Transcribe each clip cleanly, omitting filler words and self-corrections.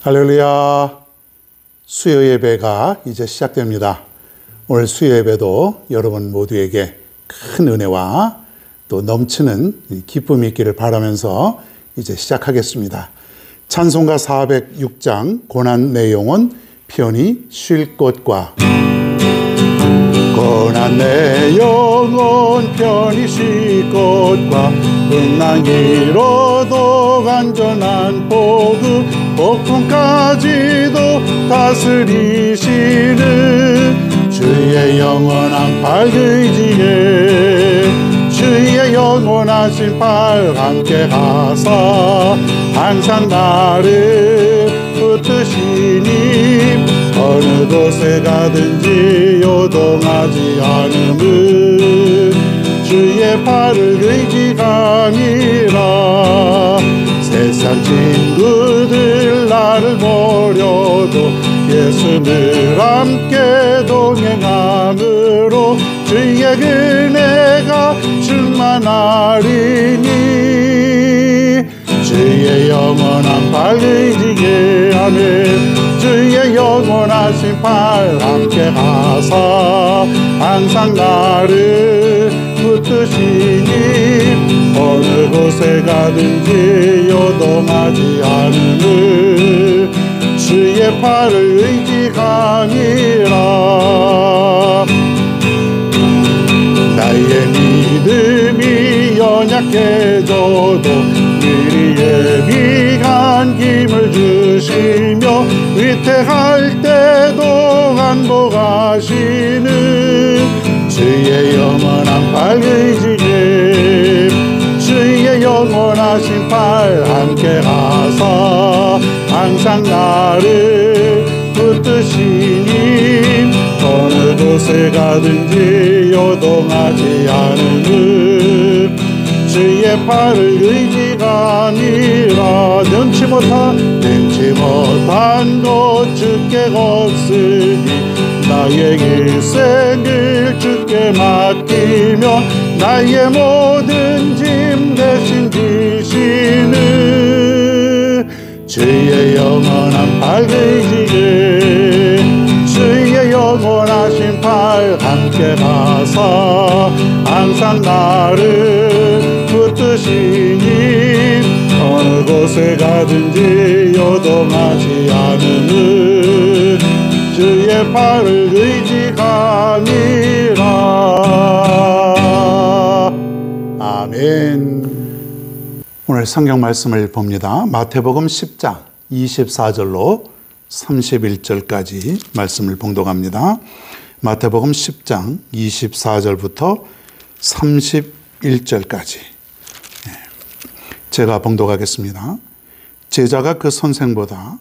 할렐루야. 수요 예배가 이제 시작됩니다. 오늘 수요 예배도 여러분 모두에게 큰 은혜와 또 넘치는 기쁨이 있기를 바라면서 이제 시작하겠습니다. 찬송가 406장 고난 내 영혼 편히 쉴 곳과 고난 내 영혼 편히 쉴 곳과 풍랑이로도 안전한 복음 폭풍까지도 다스리시는 주의 영원한 팔 의지에 주의 영원하신 팔 함께 가사 항상 나를 붙드시니 어느 곳에 가든지 요동하지 않음은 주의 팔을 의지함이라. 세상 친구들 나를 버려도 예수 늘 함께 동행함으로 주의 은혜가 충만하리니 주의 영원한 팔 의지게 하네. 주의 영원하신 팔 함께 가사 항상 나를 붙드시니 어느 곳에 가든지 요동하지 않음을 주의 팔을 의지함이라. 나의 믿음이 연약해져도 미리 예비한 힘을 주시며 위태할 때도 안복하시는 주의 영원한 팔 의지에 주의 영원하신 팔 함께 가사 항상 나를 붙드시니 어느 곳에 가든지 요동하지 않음은 주의 팔을 의지함이라. 능치 못한 것 주께 없으니 나의 일생을 주께 맡기며 나의 모든 짐 대신 지시는 주의 영원한 팔 의지에 주의 영원하신 팔 함께 가사 항상 나를 붙드시니 어느 곳에 가든지 요동하지 않음은 주의 팔을 의지함이라. 아멘. 오늘 성경 말씀을 봅니다. 마태복음 10장 24절로 31절까지 말씀을 봉독합니다. 마태복음 10장 24절부터 31절까지 제가 봉독하겠습니다. 제자가 그 선생보다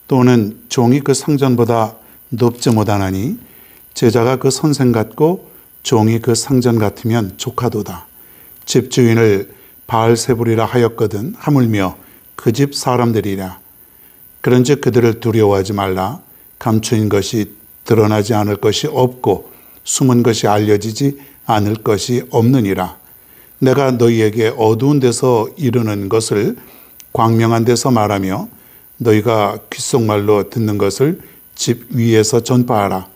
또는 종이 그 상전보다 높지 못하나니 제자가 그 선생 같고 종이 그 상전 같으면 조카도다. 집주인을 바알세불이라 하였거든 하물며 그 집 사람들이라. 그런즉 그들을 두려워하지 말라. 감추인 것이 드러나지 않을 것이 없고 숨은 것이 알려지지 않을 것이 없느니라. 내가 너희에게 어두운 데서 이르는 것을 광명한 데서 말하며 너희가 귓속말로 듣는 것을 집 위에서 전파하라.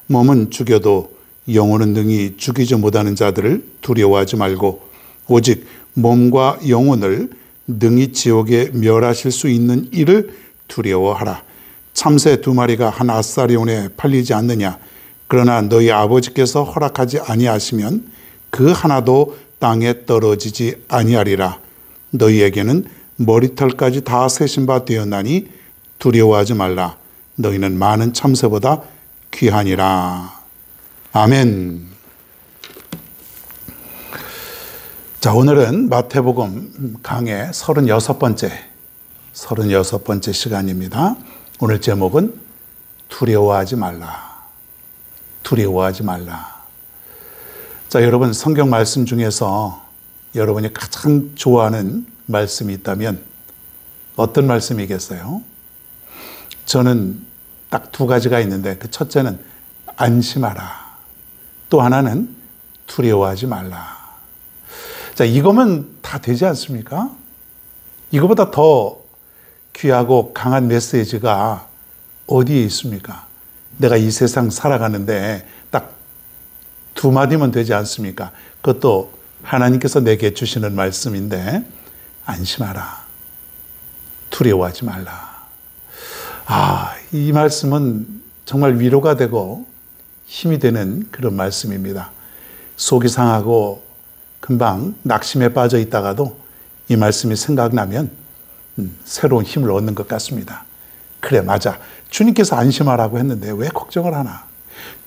몸은 죽여도 영혼은 능히 죽이지 못하는 자들을 두려워하지 말고 오직 몸과 영혼을 능히 지옥에 멸하실 수 있는 이를 두려워하라. 참새 2마리가 한 아사리온에 팔리지 않느냐. 그러나 너희 아버지께서 허락하지 아니하시면 그 하나도 땅에 떨어지지 아니하리라. 너희에게는 머리털까지 다 세신 바 되었나니 두려워하지 말라. 너희는 많은 참새보다 귀하니라. 아멘. 자, 오늘은 마태복음 강의 36번째 시간입니다. 오늘 제목은 두려워하지 말라. 두려워하지 말라. 자, 여러분 성경 말씀 중에서 여러분이 가장 좋아하는 말씀이 있다면 어떤 말씀이겠어요? 저는 딱 2가지가 있는데 그 첫째는 안심하라. 또 하나는 두려워하지 말라. 자, 이거면 다 되지 않습니까? 이거보다 더 귀하고 강한 메시지가 어디에 있습니까? 내가 이 세상 살아가는데 딱 두 마디면 되지 않습니까? 그것도 하나님께서 내게 주시는 말씀인데, 안심하라. 두려워하지 말라. 이 말씀은 정말 위로가 되고 힘이 되는 그런 말씀입니다. 속이 상하고 금방 낙심에 빠져 있다가도 이 말씀이 생각나면 새로운 힘을 얻는 것 같습니다. 그래, 맞아. 주님께서 안심하라고 했는데 왜 걱정을 하나?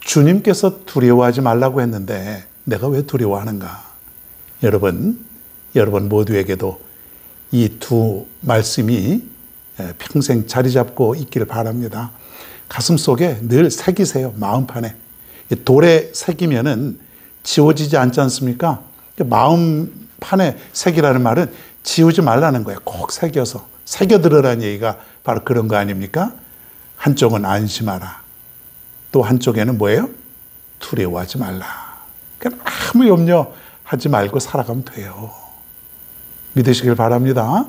주님께서 두려워하지 말라고 했는데 내가 왜 두려워하는가? 여러분 모두에게도 이 두 말씀이 평생 자리 잡고 있기를 바랍니다. 가슴 속에 늘 새기세요. 마음판에. 돌에 새기면은 지워지지 않지 않습니까? 마음판에 새기라는 말은 지우지 말라는 거예요. 꼭 새겨서. 새겨들으라는 얘기가 바로 그런 거 아닙니까? 한쪽은 안심하라. 또 한쪽에는 뭐예요? 두려워하지 말라. 그러니까 아무 염려하지 말고 살아가면 돼요. 믿으시길 바랍니다.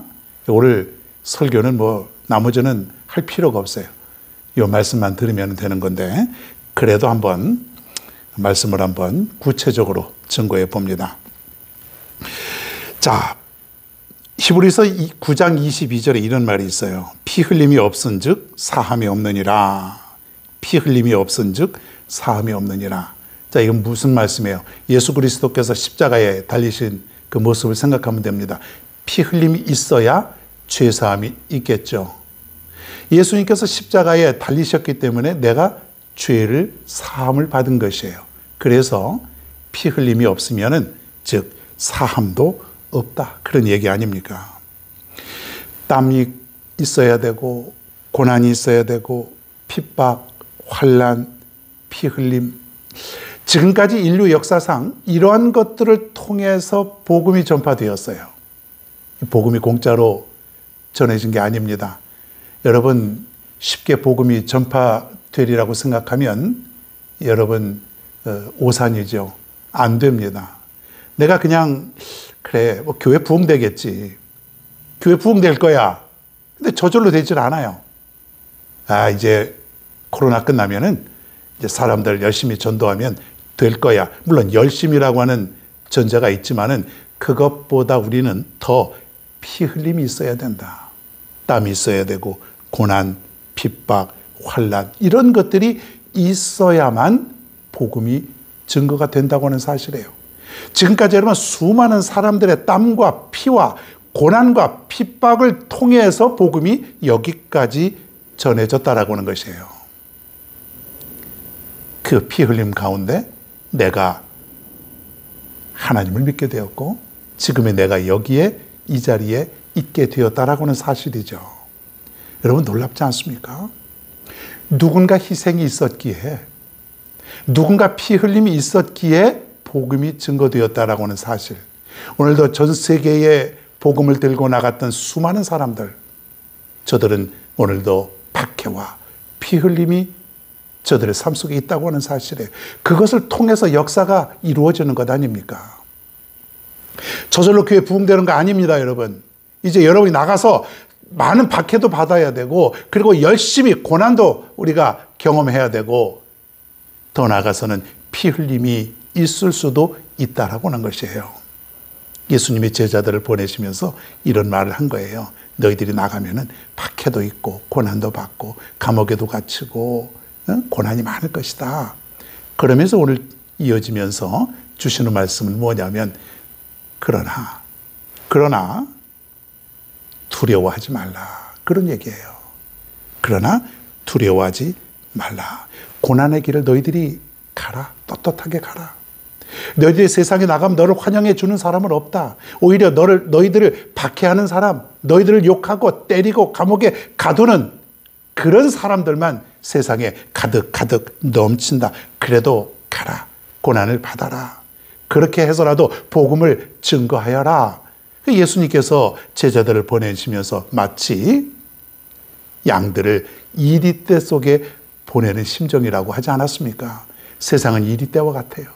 오늘 설교는 나머지는 할 필요가 없어요. 이 말씀만 들으면 되는 건데, 그래도 말씀을 한번 구체적으로 증거해 봅니다. 자, 히브리서 9장 22절에 이런 말이 있어요. 피 흘림이 없은즉 사함이 없느니라. 피 흘림이 없은즉 사함이 없느니라. 자, 이건 무슨 말씀이에요? 예수 그리스도께서 십자가에 달리신 그 모습을 생각하면 됩니다. 피 흘림이 있어야 죄 사함이 있겠죠. 예수님께서 십자가에 달리셨기 때문에 내가 죄를 사함을 받은 것이에요. 그래서 피 흘림이 없으면은 즉 사함도 없다. 그런 얘기 아닙니까? 땀이 있어야 되고 고난이 있어야 되고 핍박, 환난, 피 흘림. 지금까지 인류 역사상 이러한 것들을 통해서 복음이 전파되었어요. 복음이 공짜로 전해진 게 아닙니다. 여러분 쉽게 복음이 전파되리라고 생각하면 여러분 오산이죠. 안 됩니다. 내가 그냥 그래 교회 부흥되겠지. 교회 부흥될 거야. 근데 저절로 되질 않아요. 이제 코로나 끝나면은 이제 사람들 열심히 전도하면 될 거야. 물론 열심이라고 하는 전제가 있지만은 그것보다 우리는 더 피 흘림이 있어야 된다. 땀이 있어야 되고 고난, 핍박, 환난 이런 것들이 있어야만 복음이 증거가 된다고 하는 사실이에요. 지금까지 여러분 수많은 사람들의 땀과 피와 고난과 핍박을 통해서 복음이 여기까지 전해졌다라고 하는 것이에요. 그 피 흘림 가운데 내가 하나님을 믿게 되었고 지금의 내가 여기에 이 자리에 있게 되었다라고 하는 사실이죠. 여러분 놀랍지 않습니까? 누군가 희생이 있었기에 누군가 피 흘림이 있었기에 복음이 증거되었다라고 하는 사실. 오늘도 전 세계에 복음을 들고 나갔던 수많은 사람들, 저들은 오늘도 박해와 피 흘림이 저들의 삶 속에 있다고 하는 사실이에요. 그것을 통해서 역사가 이루어지는 것 아닙니까? 저절로 교회 부흥되는 거 아닙니다, 여러분. 이제 여러분이 나가서 많은 박해도 받아야 되고 그리고 열심히 고난도 우리가 경험해야 되고 더 나아가서는 피 흘림이 있을 수도 있다라고 하는 것이에요. 예수님이 제자들을 보내시면서 이런 말을 한 거예요. 너희들이 나가면은 박해도 있고 고난도 받고 감옥에도 갇히고 고난이 많을 것이다. 그러면서 오늘 이어지면서 주시는 말씀은 뭐냐면 그러나 두려워하지 말라. 그런 얘기예요. 그러나 두려워하지 말라. 고난의 길을 너희들이 가라. 떳떳하게 가라. 너희들이 세상에 나가면 너를 환영해 주는 사람은 없다. 오히려 너희들을 박해하는 사람, 너희들을 욕하고 때리고 감옥에 가두는 그런 사람들만 세상에 가득 넘친다. 그래도 가라. 고난을 받아라. 그렇게 해서라도 복음을 증거하여라. 예수님께서 제자들을 보내시면서 마치 양들을 이리떼 속에 보내는 심정이라고 하지 않았습니까? 세상은 이리떼와 같아요.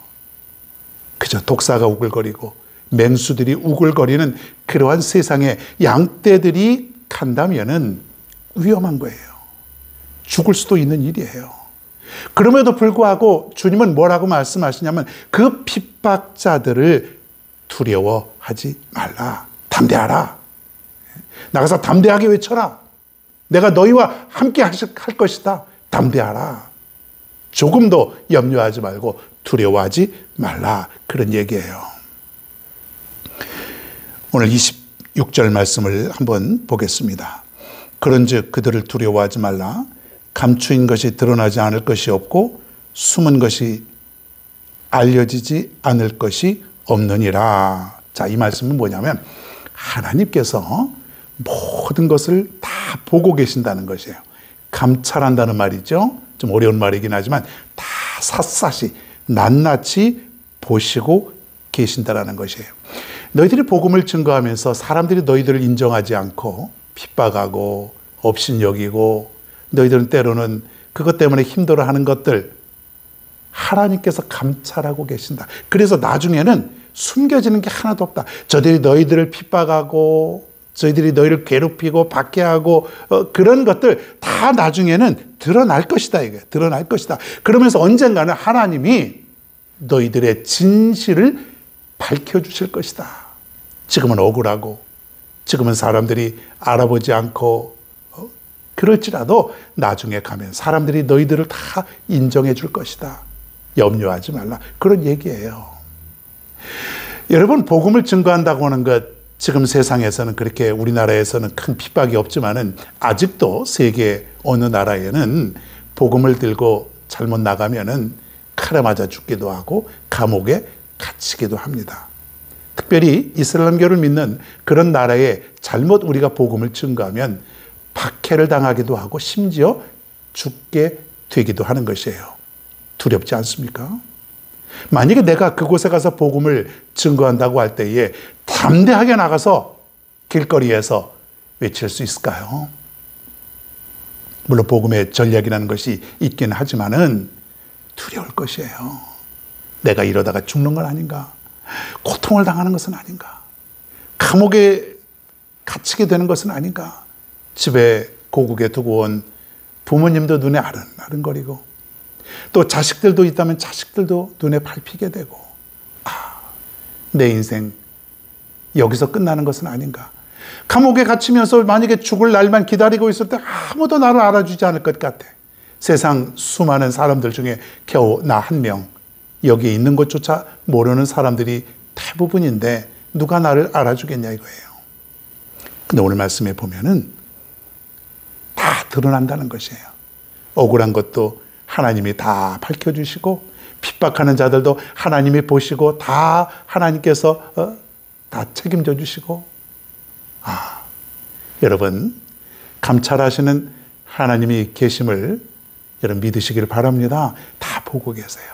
그저 독사가 우글거리고 맹수들이 우글거리는 그러한 세상에 양떼들이 간다면은 위험한 거예요. 죽을 수도 있는 일이에요. 그럼에도 불구하고 주님은 뭐라고 말씀하시냐면 그 핍박자들을 두려워하지 말라. 담대하라. 나가서 담대하게 외쳐라. 내가 너희와 함께 할 것이다. 담대하라. 조금도 염려하지 말고 두려워하지 말라. 그런 얘기예요. 오늘 26절 말씀을 한번 보겠습니다. 그런즉 그들을 두려워하지 말라. 감추인 것이 드러나지 않을 것이 없고 숨은 것이 알려지지 않을 것이 없느니라. 자, 이 말씀은 뭐냐면 하나님께서 모든 것을 다 보고 계신다는 것이에요. 감찰한다는 말이죠. 좀 어려운 말이긴 하지만 다 샅샅이 낱낱이 보시고 계신다는 것이에요. 너희들이 복음을 증거하면서 사람들이 너희들을 인정하지 않고 핍박하고 업신여기고 너희들은 때로는 그것 때문에 힘들어하는 것들 하나님께서 감찰하고 계신다. 그래서 나중에는 숨겨지는 게 하나도 없다. 저들이 너희들을 핍박하고 저희들이 너희를 괴롭히고 박해하고 그런 것들 다 나중에는 드러날 것이다. 이게 드러날 것이다. 그러면서 언젠가는 하나님이 너희들의 진실을 밝혀주실 것이다. 지금은 억울하고 지금은 사람들이 알아보지 않고 그럴지라도 나중에 가면 사람들이 너희들을 다 인정해 줄 것이다. 염려하지 말라. 그런 얘기예요. 여러분, 복음을 증거한다고 하는 것 지금 세상에서는 그렇게 우리나라에서는 큰 핍박이 없지만은 아직도 세계 어느 나라에는 복음을 들고 잘못 나가면은 칼에 맞아 죽기도 하고 감옥에 갇히기도 합니다. 특별히 이슬람교를 믿는 그런 나라에 잘못 우리가 복음을 증거하면 박해를 당하기도 하고 심지어 죽게 되기도 하는 것이에요. 두렵지 않습니까? 만약에 내가 그곳에 가서 복음을 증거한다고 할 때에 담대하게 나가서 길거리에서 외칠 수 있을까요? 물론 복음의 전략이라는 것이 있긴 하지만은 두려울 것이에요. 내가 이러다가 죽는 건 아닌가? 고통을 당하는 것은 아닌가? 감옥에 갇히게 되는 것은 아닌가? 집에 고국에 두고 온 부모님도 눈에 아른아른거리고 또 자식들도 있다면 자식들도 눈에 밟히게 되고 내 인생 여기서 끝나는 것은 아닌가? 감옥에 갇히면서 만약에 죽을 날만 기다리고 있을 때 아무도 나를 알아주지 않을 것 같아. 세상 수많은 사람들 중에 겨우 나 한 명, 여기에 있는 것조차 모르는 사람들이 대부분인데 누가 나를 알아주겠냐 이거예요. 근데 오늘 말씀에 보면은 다 드러난다는 것이에요. 억울한 것도 하나님이 다 밝혀주시고 핍박하는 자들도 하나님이 보시고 다 하나님께서 다 책임져 주시고 여러분 감찰하시는 하나님이 계심을 여러분 믿으시길 바랍니다. 다 보고 계세요.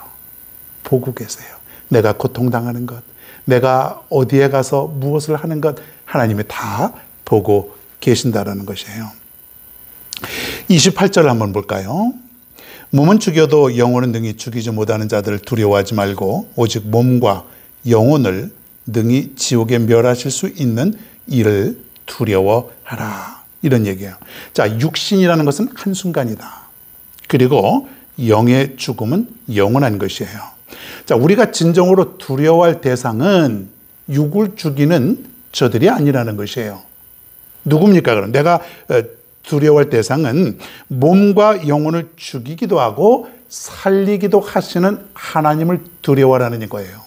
보고 계세요. 내가 고통당하는 것, 내가 어디에 가서 무엇을 하는 것 하나님이 다 보고 계신다라는 것이에요. 28절 한번 볼까요? 몸은 죽여도 영혼은 능히 죽이지 못하는 자들을 두려워하지 말고 오직 몸과 영혼을 능히 지옥에 멸하실 수 있는 이를 두려워하라. 이런 얘기예요. 자, 육신이라는 것은 한순간이다. 그리고 영의 죽음은 영원한 것이에요. 자, 우리가 진정으로 두려워할 대상은 육을 죽이는 저들이 아니라는 것이에요. 누굽니까? 그럼 내가 두려워할 대상은 몸과 영혼을 죽이기도 하고 살리기도 하시는 하나님을 두려워하라는 거예요.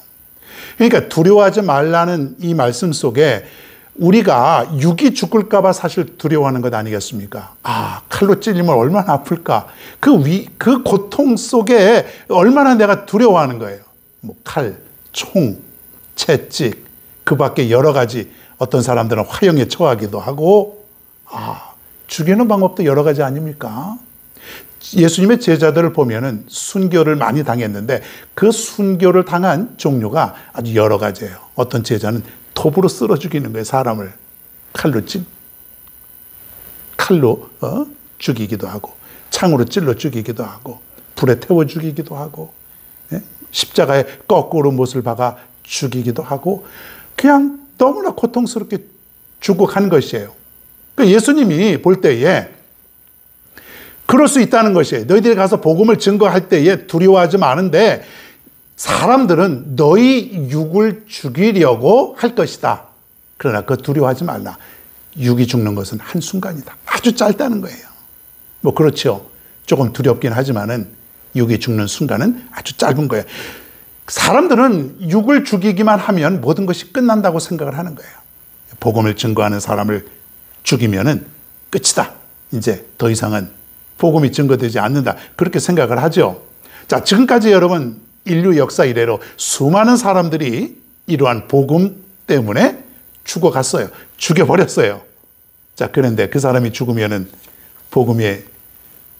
그러니까 두려워하지 말라는 이 말씀 속에 우리가 육이 죽을까 봐 사실 두려워하는 것 아니겠습니까? 칼로 찔리면 얼마나 아플까? 그 고통 속에 얼마나 내가 두려워하는 거예요. 뭐 칼, 총, 채찍, 그 밖에 여러 가지 어떤 사람들은 화형에 처하기도 하고 죽이는 방법도 여러 가지 아닙니까? 예수님의 제자들을 보면은 순교를 많이 당했는데 그 순교를 당한 종류가 아주 여러 가지예요. 어떤 제자는 톱으로 쓸어 죽이는 거예요. 사람을 칼로 죽이기도 하고 창으로 찔러 죽이기도 하고 불에 태워 죽이기도 하고 십자가에 거꾸로 못을 박아 죽이기도 하고 그냥 너무나 고통스럽게 죽고 가는 것이에요. 예수님이 볼 때에 그럴 수 있다는 것이에요. 너희들이 가서 복음을 증거할 때에 두려워하지 마는데 사람들은 너희 육을 죽이려고 할 것이다. 그러나 그거 두려워하지 말라. 육이 죽는 것은 한순간이다. 아주 짧다는 거예요. 뭐 그렇죠. 조금 두렵긴 하지만은 육이 죽는 순간은 아주 짧은 거예요. 사람들은 육을 죽이기만 하면 모든 것이 끝난다고 생각을 하는 거예요. 복음을 증거하는 사람을 죽이면은 끝이다. 이제 더 이상은 복음이 증거되지 않는다. 그렇게 생각을 하죠. 자, 지금까지 여러분 인류 역사 이래로 수많은 사람들이 이러한 복음 때문에 죽어갔어요. 죽여버렸어요. 자, 그런데 그 사람이 죽으면은 복음이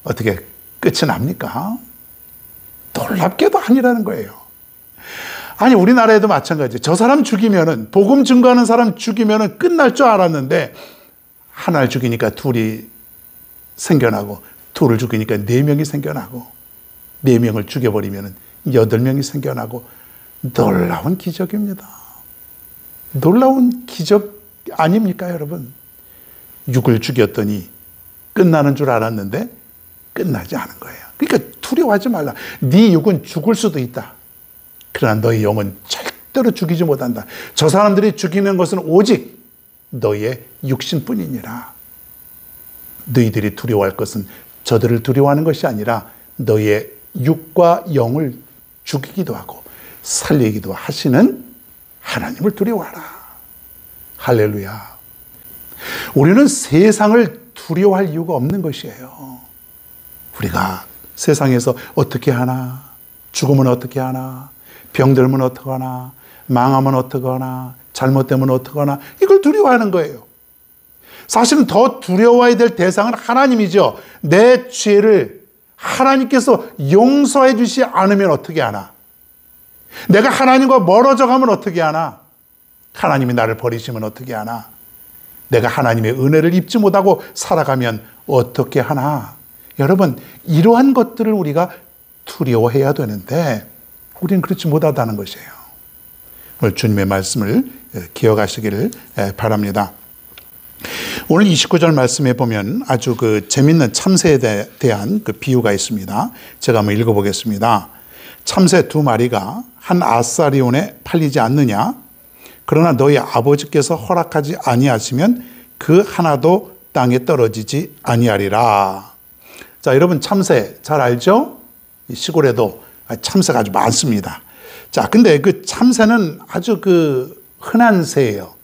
어떻게 끝이 납니까? 놀랍게도 아니라는 거예요. 아니, 우리나라에도 마찬가지예요. 저 사람 죽이면은, 복음 증거하는 사람 죽이면은 끝날 줄 알았는데, 하나를 죽이니까 둘이 생겨나고, 둘을 죽이니까 4명이 생겨나고, 4명을 죽여버리면은 8명이 생겨나고, 놀라운 기적입니다. 놀라운 기적 아닙니까, 여러분? 6을 죽였더니 끝나는 줄 알았는데 끝나지 않은 거예요. 그러니까 두려워하지 말라. 네 육은 죽을 수도 있다. 그러나 너희 영은 절대로 죽이지 못한다. 저 사람들이 죽이는 것은 오직 너희의 육신뿐이니라. 너희들이 두려워할 것은 저들을 두려워하는 것이 아니라 너희의 육과 영을 죽이기도 하고 살리기도 하시는 하나님을 두려워하라. 할렐루야. 우리는 세상을 두려워할 이유가 없는 것이에요. 우리가 세상에서 어떻게 하나, 죽으면 어떻게 하나, 병들면 어떡하나, 망하면 어떡하나, 잘못되면 어떡하나, 이걸 두려워하는 거예요. 사실은 더 두려워해야 될 대상은 하나님이죠. 내 죄를 하나님께서 용서해 주시지 않으면 어떻게 하나? 내가 하나님과 멀어져 가면 어떻게 하나? 하나님이 나를 버리시면 어떻게 하나? 내가 하나님의 은혜를 입지 못하고 살아가면 어떻게 하나? 여러분, 이러한 것들을 우리가 두려워해야 되는데 우리는 그렇지 못하다는 것이에요. 오늘 주님의 말씀을 기억하시기를 바랍니다. 오늘 29절 말씀에 보면 아주 재밌는 참새에 대한 비유가 있습니다. 제가 한번 읽어보겠습니다. 참새 2마리가 한 아사리온에 팔리지 않느냐? 그러나 너희 아버지께서 허락하지 아니하시면 그 하나도 땅에 떨어지지 아니하리라. 자, 여러분 참새 잘 알죠? 시골에도 참새가 아주 많습니다. 자, 근데 그 참새는 아주 흔한 새예요.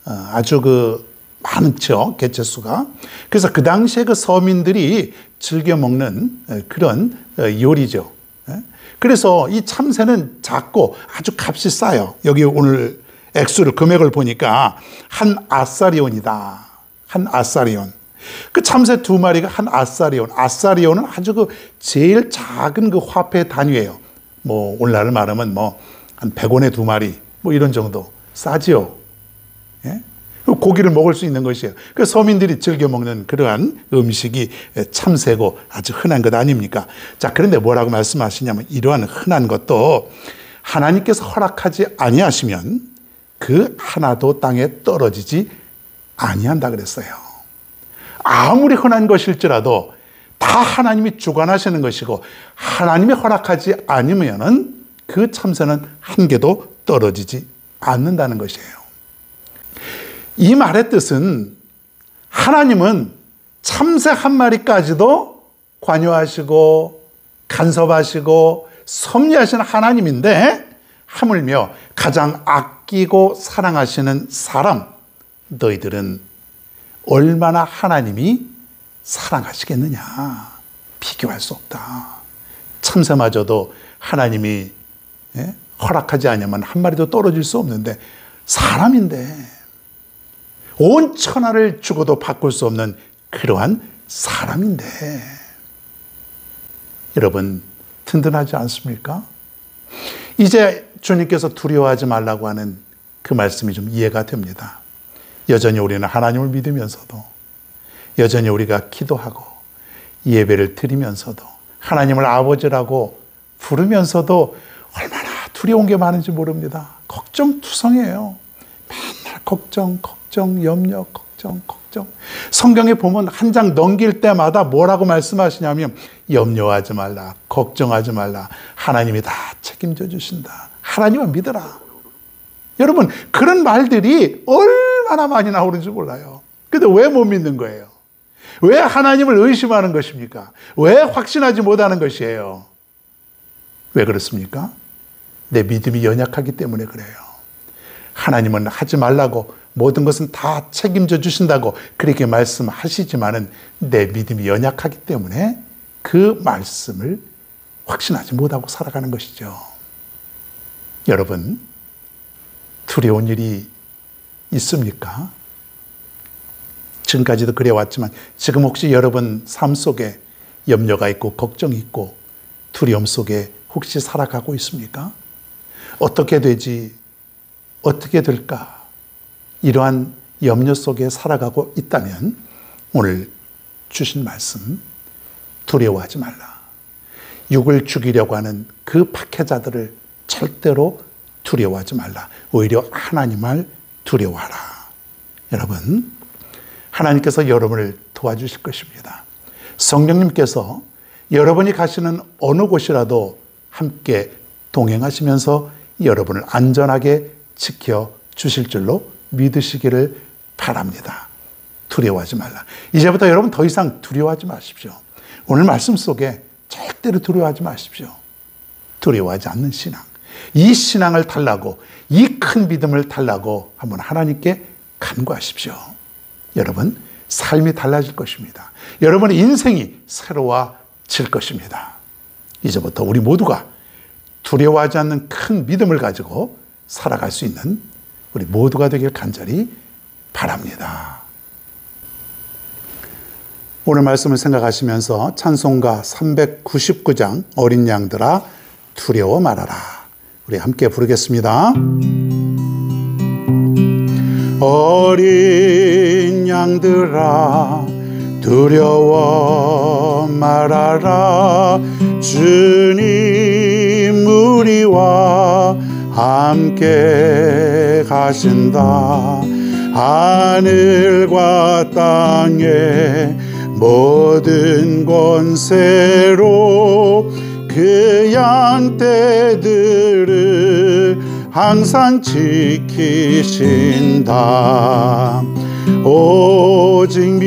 아주 많죠, 개체수가. 그래서 그 당시에 서민들이 즐겨 먹는 그런 요리죠. 그래서 이 참새는 작고 아주 값이 싸요. 여기 오늘 액수를, 금액을 보니까 한 아사리온이다. 한 아사리온. 그 참새 2마리가 한 아사리온. 아사리온은 아주 제일 작은 화폐 단위예요. 오늘날 말하면 한 100원에 2마리, 이런 정도. 싸지요. 예? 고기를 먹을 수 있는 것이에요. 그 서민들이 즐겨 먹는 그러한 음식이 참새고 아주 흔한 것 아닙니까? 자, 그런데 뭐라고 말씀하시냐면 이러한 흔한 것도 하나님께서 허락하지 아니하시면 그 하나도 땅에 떨어지지 아니한다 그랬어요. 아무리 흔한 것일지라도 다 하나님이 주관하시는 것이고 하나님이 허락하지 않으면 그 참새는 한 개도 떨어지지 않는다는 것이에요. 이 말의 뜻은 하나님은 참새 한 마리까지도 관여하시고 간섭하시고 섭리하시는 하나님인데 하물며 가장 아끼고 사랑하시는 사람, 너희들은 얼마나 하나님이 사랑하시겠느냐. 비교할 수 없다. 참새마저도 하나님이 허락하지 않으면 한 마리도 떨어질 수 없는데 사람인데 온 천하를 주고도 바꿀 수 없는 그러한 사람인데 여러분 든든하지 않습니까? 이제 주님께서 두려워하지 말라고 하는 그 말씀이 좀 이해가 됩니다. 여전히 우리는 하나님을 믿으면서도 여전히 우리가 기도하고 예배를 드리면서도 하나님을 아버지라고 부르면서도 얼마나 두려운 게 많은지 모릅니다. 걱정투성이에요. 맨날 걱정, 염려, 걱정. 성경에 보면 한 장 넘길 때마다 뭐라고 말씀하시냐면 염려하지 말라, 걱정하지 말라. 하나님이 다 책임져 주신다. 하나님을 믿어라. 여러분, 그런 말들이 얼마나 많이 나오는지 몰라요. 근데 왜 못 믿는 거예요? 왜 하나님을 의심하는 것입니까? 왜 확신하지 못하는 것이에요? 왜 그렇습니까? 내 믿음이 연약하기 때문에 그래요. 하나님은 하지 말라고, 모든 것은 다 책임져 주신다고 그렇게 말씀하시지만은 내 믿음이 연약하기 때문에 그 말씀을 확신하지 못하고 살아가는 것이죠. 여러분, 두려운 일이 있습니까? 지금까지도 그래왔지만 지금 혹시 여러분 삶 속에 염려가 있고 걱정이 있고 두려움 속에 혹시 살아가고 있습니까? 어떻게 되지? 어떻게 될까? 이러한 염려 속에 살아가고 있다면 오늘 주신 말씀, 두려워하지 말라. 육을 죽이려고 하는 그 박해자들을 절대로 두려워하지 말라. 오히려 하나님을 두려워하라. 여러분, 하나님께서 여러분을 도와주실 것입니다. 성령님께서 여러분이 가시는 어느 곳이라도 함께 동행하시면서 여러분을 안전하게 지켜주실 줄로 믿으시기를 바랍니다. 두려워하지 말라. 이제부터 여러분 더 이상 두려워하지 마십시오. 오늘 말씀 속에 절대로 두려워하지 마십시오. 두려워하지 않는 신앙. 이 신앙을 달라고, 이 큰 믿음을 달라고 한번 하나님께 간구하십시오. 여러분, 삶이 달라질 것입니다. 여러분의 인생이 새로워질 것입니다. 이제부터 우리 모두가 두려워하지 않는 큰 믿음을 가지고 살아갈 수 있는 우리 모두가 되길 간절히 바랍니다. 오늘 말씀을 생각하시면서 찬송가 399장 어린 양들아 두려워 말아라. 우리 함께 부르겠습니다. 어린 양들아 두려워 말아라. 주님 우리와 함께 가신다. 하늘과 땅의 모든 권세로 그 양떼들을 항상 지키신다. 오직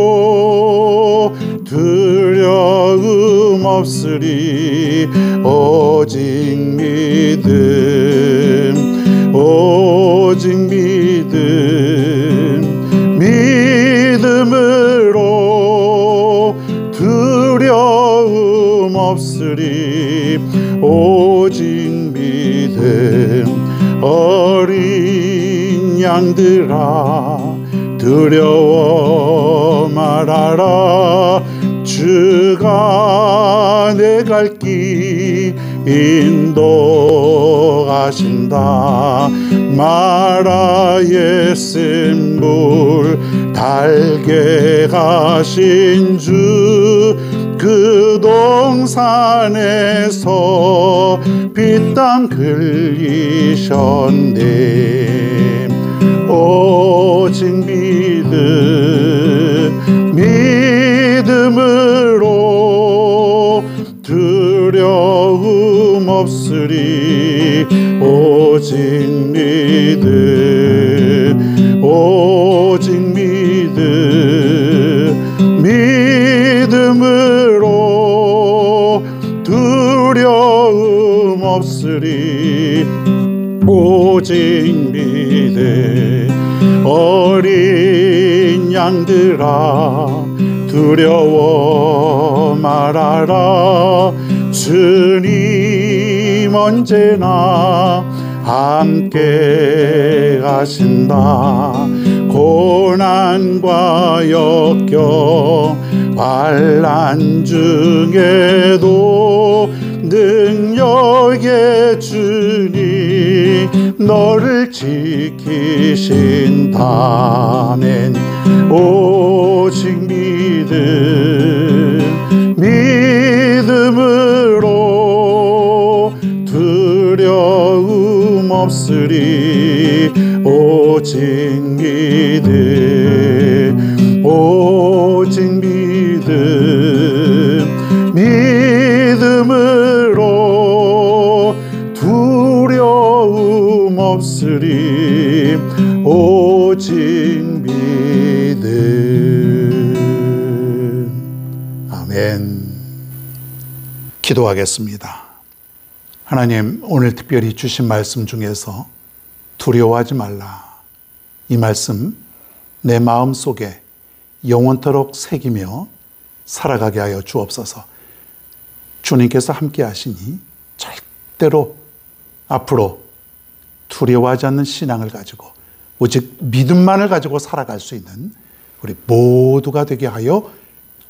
믿음으로 두려움 없으리. 오직 믿음으로 두려움 없으리. 오직 믿음. 어린 양들아 두려워 말아라. 주가 내 갈 길 인도하신다. 마라의 쓴물 달게 가신 주 그 동산에서 피땀 흘리셨네. 오직 믿음으로 두려움 없으리. 오직 믿음으로 두려움 없으리. 오직 믿음. 어린 양들아 두려워 말아라. 주님 언제나 함께 가신다. 고난과 역경 환난 중에도 능력의 주님 너를 지키신다면 오직 믿음으로 두려움 없으리. 오직 믿음, 오직 믿음, 믿음으로 두려움 없으리. 오직 믿음. 아멘. 기도하겠습니다. 하나님, 오늘 특별히 주신 말씀 중에서 두려워하지 말라, 이 말씀 내 마음 속에 영원토록 새기며 살아가게 하여 주옵소서. 주님께서 함께 하시니 절대로 앞으로 두려워하지 않는 신앙을 가지고 오직 믿음만을 가지고 살아갈 수 있는 우리 모두가 되게 하여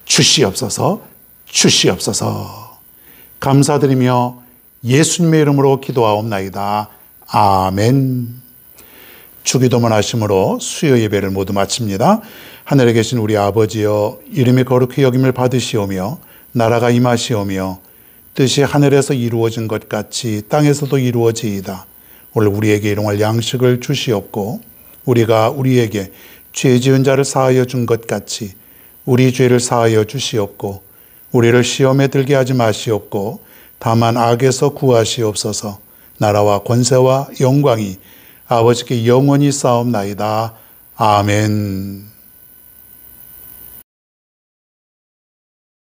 주시옵소서. 주시옵소서. 감사드리며 예수님의 이름으로 기도하옵나이다. 아멘. 주기도문 하심으로 수요 예배를 모두 마칩니다. 하늘에 계신 우리 아버지여, 이름이 거룩히 여김을 받으시오며 나라가 임하시오며 뜻이 하늘에서 이루어진 것 같이 땅에서도 이루어지이다. 오늘 우리에게 일용할 양식을 주시옵고 우리가 우리에게 죄 지은 자를 사하여 준 것 같이 우리 죄를 사하여 주시옵고 우리를 시험에 들게 하지 마시옵고 다만 악에서 구하시옵소서. 나라와 권세와 영광이 아버지께 영원히 쌓옵나이다. 아멘.